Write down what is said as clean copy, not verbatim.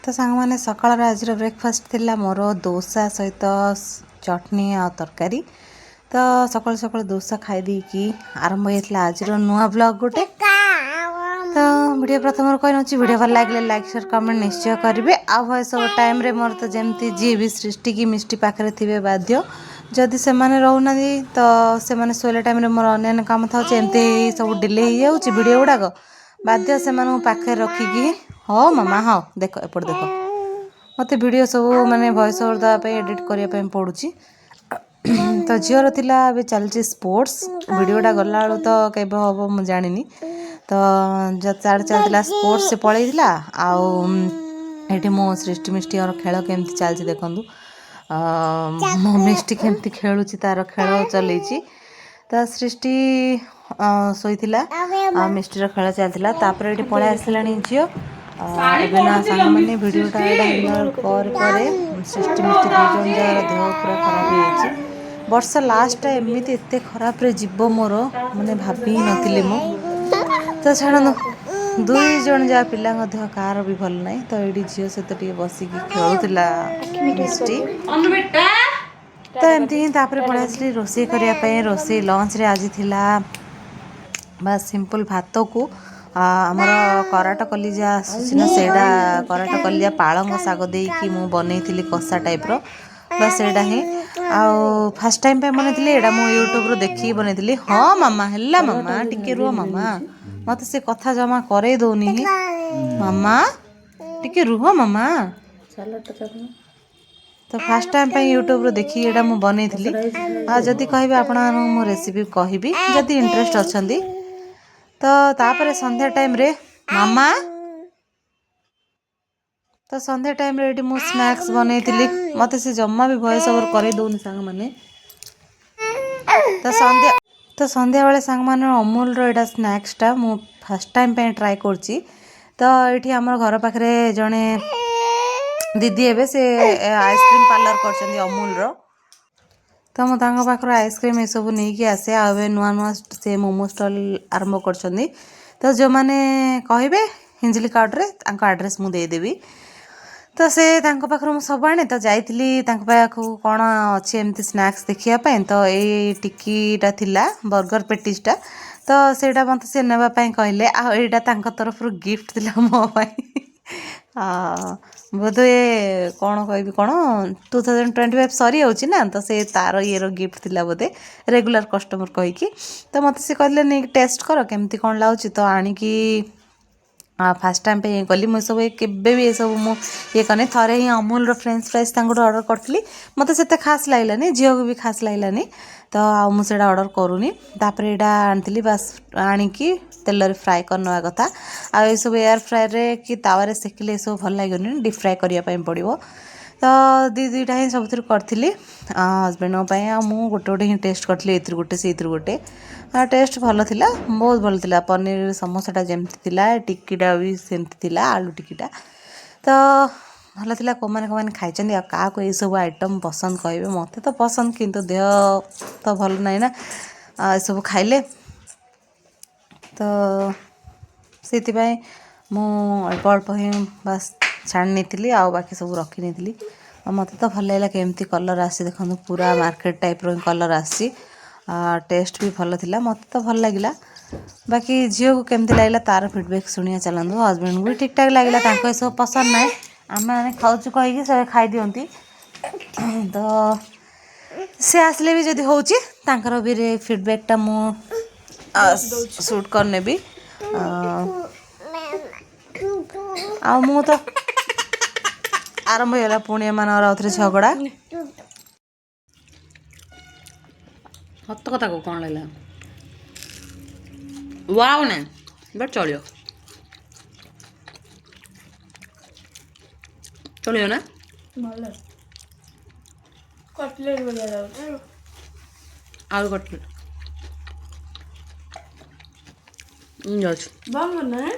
तो सांग मैंने सकाळ आज ब्रेकफास्ट थिला मोर डोसा सहित चटनी आ तरकारी। तो सकाल सकाल डोसा खाई देकी आरंभ होता आज नुआ ब्लॉग गोटे। तो वीडियो प्रथम कही वीडियो भल लगे लाइक शेयर कमेंट निश्चय करेंगे। आ भयस टाइम रे मोर तो जमती जी भी सृष्टि की मिष्टी पाखे थे बाध्य जदि से रोना तो से शोला टाइम रे मोर अन्य कम था एमती सब डिले हो वीडियो गुड़ाक बाध्य से पाखे रखिकी हाँ मामा हाँ देख एपट देख मत वीडियो सब माने वॉइस ओवर देवाई एडिट करने पड़ुची। तो झीर थिला अभी चलती स्पोर्ट्स वीडियोटा गला तो केबे हम मुझे जानी। तो जब साढ़े चलता स्पोर्ट्स से पलैला आठी मो सृष्टि मिष्टि और खेल केमती चलती देखूँ मो मिष्टि केमती खेलुची तार खेल चल। तो सृष्टि शोला मिष्टिर खेल चलता तापर ये पलि आसला झील एवं ना सांग मैंने भिडटा पर सृष्टि मिष्टि दुई जन जार देह पूरा खराब हो वर्ष लास्ट एमती एत खराब जीव मोर मैंने भाभी नी मु। तो छाड़ दुई जन जहाँ पिला देह कार भी भल ना। तो ये झील सहित बसिकी खेलुला मिष्टि। तो एमती ही पलि आसली रोसे करने रोसे लंच रे आज थिला बस सिंपल भात को आमर कराट कलिजा आसूना से कराट कलिजा पालंग शाग देकी मु बनई कषा टाइप रो बस एटा ही आउ फास्ट टाइम पे बनई एटा मु यूट्यूब रो देखी बनई। हाँ मामा है मामा टिके रुह मामा मत से कथा जमा करे दौनी मामा टिके रुह मामा। तो फास्ट टाइम पे यूट्यूब रो देखी एटा मु बनई जदि कहे आपण मो रेसिपी कहबी जदि इंटरेस्ट अच्छी। तो तापर संध्या टाइम रे मामा तो संध्या टाइम रे मु स्नैक्स बनई मत से जम्मा भी वॉइस ओवर करे दौनी सांग माने। तो संध्या बेले सांग माने अमूल रो एटा स्नैक्सटा मु फर्स्ट टाइम पे ट्राई करची। तो ये आमर घर पाखे जड़े दीदी एवं से आइसक्रीम पार्लर कर अमूल रो। तो मुझे पाखर आइसक्रीम ये सब नहीं आसे आए नुआ नुआ से मोमो स्टॉल आरंभ कर। तो जो मैंने कहे हिंजली कार्ड्रे आड्रेस मुझे देदेवी। तो से पाखर मुझे सब आने तो जाइली कौन अच्छी एमती स्नैक्स देखापी। तो ये टिक्कीटा थिला बर्गर पेटिसटा तो सेटा मत से नापी कहले आईटा तरफ गिफ्ट थिला मो बोध ये कौन कह कौन 2025 सरी होची ना। तो से तार ये गिफ्ट थिला बोधे रेगुलर कस्टमर कहीकि। तो मत से कहले नहीं टेस्ट कर केमती कौन लाଗୁଛି तो आणिकी फास्ट टाइम पे ये कली मुझे सब केबे भी ये सब मुझे कने थरे ही अमूल रो फ्रेंच फ्राइज ऑर्डर करी मत से खास लगलानी झील को भी खास लगलानी। तो मुझे ऑर्डर करूनी तापर यहाँ आनी बास आणिकी तेल रे फ्राए करना कथा आ ये सब एयर फ्राए रे कि तावा सेकिले सब भल लगे डीप फ्राए करने पड़ो। तो दुईटा ही सब करी हजबैंड मु गोटे गोटे ही टेस्ट करी ए गोटे से गोटे टेस्ट भल थिला बहुत भल थिला। पनीर समोसाटा जमती थिला टिक्कीटा भी सेमती थिला आलू टिक्कीटा तो भल थिला। मैंने खाई क्या ये सब आइटम पसंद कहे मत तो पसंद किंतु देह तो भल ना ना सब खाइले। तो से मु अल्प अल्प ही बस छाड़ नहीं आ बाकी सब रखी नहीं मत तो भल लगे केमती कलर आसी देखो पूरा मार्केट टाइप रो कलर आसी टेस्ट भी भल थिला मत तो भल लगिला। बाकी झील को केमती लगे तार फीडबैक शुणिया चलतु हजबैंड को भी ठीक ठाक लगे सब पसंद ना आम मैंने खाऊँ कहीकि सब खाई दिंती। तो से आसले भी जदि होची भी फीडबैकटा मु शूट करने भी आ मु तो आरंभ होगा पुणी एम झगड़ा हत कथा को कौन लगे वाव ना बट चलियो चलियो ना कटलेट बढ़िया लाଗୁଛି आलू कटलेट जाऊँ बंद करना है।